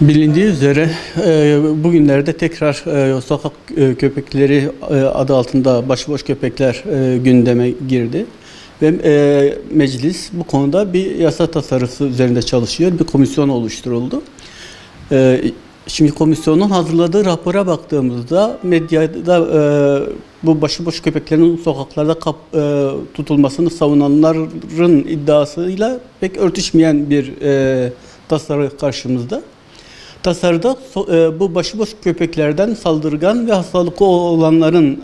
Bilindiği üzere bugünlerde tekrar sokak köpekleri adı altında başıboş köpekler gündeme girdi. Ve meclis bu konuda bir yasa tasarısı üzerinde çalışıyor. Bir komisyon oluşturuldu. Şimdi komisyonun hazırladığı rapora baktığımızda medyada bu başıboş köpeklerin sokaklarda tutulmasını savunanların iddiasıyla pek örtüşmeyen bir tasarı karşımızda. Tasarıda bu başıboş köpeklerden saldırgan ve hastalıklı olanların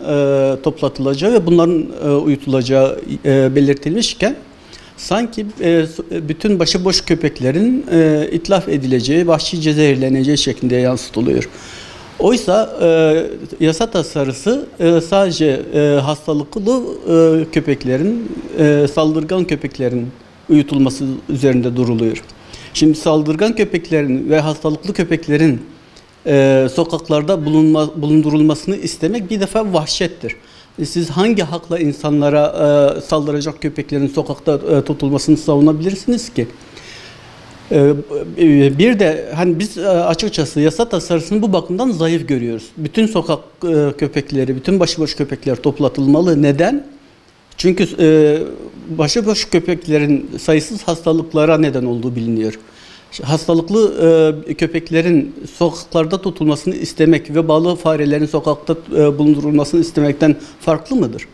toplatılacağı ve bunların uyutulacağı belirtilmişken sanki bütün başıboş köpeklerin itlaf edileceği, vahşice zehirleneceği şeklinde yansıtılıyor. Oysa yasa tasarısı sadece hastalıklı köpeklerin, saldırgan köpeklerin uyutulması üzerinde duruluyor. Şimdi saldırgan köpeklerin ve hastalıklı köpeklerin sokaklarda bulundurulmasını istemek bir defa vahşettir. Siz hangi hakla insanlara saldıracak köpeklerin sokakta tutulmasını savunabilirsiniz ki? Bir de hani biz açıkçası yasa tasarısını bu bakımdan zayıf görüyoruz. Bütün sokak köpekleri, bütün başıboş köpekler toplatılmalı. Neden? Çünkü başıboş köpeklerin sayısız hastalıklara neden olduğu biliniyor. Hastalıklı köpeklerin sokaklarda tutulmasını istemek ve balı farelerin sokakta bulundurulmasını istemekten farklı mıdır?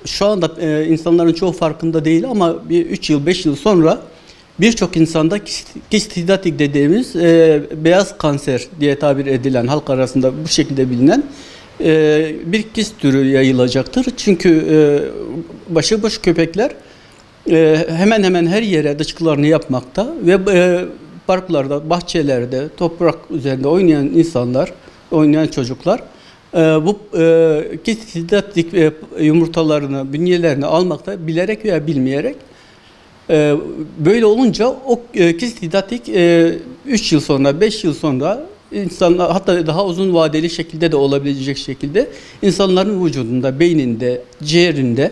Şu anda insanların çoğu farkında değil ama bir 3 yıl 5 yıl sonra birçok insanda kistidatik dediğimiz beyaz kanser diye tabir edilen, halk arasında bu şekilde bilinen bir kist türü yayılacaktır. Çünkü başıboş köpekler hemen hemen her yere dışkılarını yapmakta ve parklarda, bahçelerde, toprak üzerinde oynayan insanlar, oynayan çocuklar bu kistidatik yumurtalarını, bünyelerini almakta bilerek veya bilmeyerek. Böyle olunca o kistidatik 3 yıl sonra, 5 yıl sonra insanlar, hatta daha uzun vadeli şekilde de olabilecek şekilde insanların vücudunda, beyninde, ciğerinde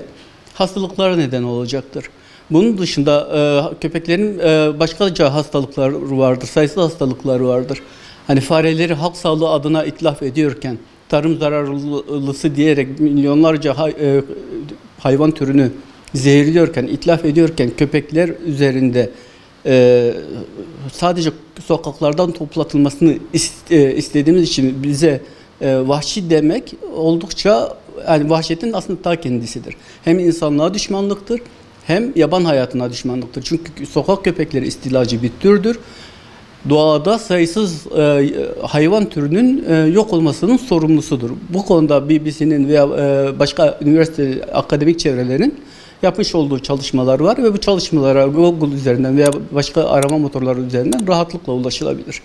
hastalıklara neden olacaktır. Bunun dışında köpeklerin başkaca hastalıkları vardır, sayısız hastalıkları vardır. Hani fareleri halk sağlığı adına itlaf ediyorken, tarım zararlısı diyerek milyonlarca hayvan türünü zehirliyorken, itlaf ediyorken köpekler üzerinde sadece sokaklardan toplatılmasını istediğimiz için bize vahşi demek oldukça, yani vahşetin aslında ta kendisidir. Hem insanlığa düşmanlıktır hem yaban hayatına düşmanlıktır. Çünkü sokak köpekleri istilacı bir türdür. Doğada sayısız hayvan türünün yok olmasının sorumlusudur. Bu konuda BBC'nin veya başka üniversite akademik çevrelerin yapmış olduğu çalışmalar var ve bu çalışmalara Google üzerinden veya başka arama motorları üzerinden rahatlıkla ulaşılabilir.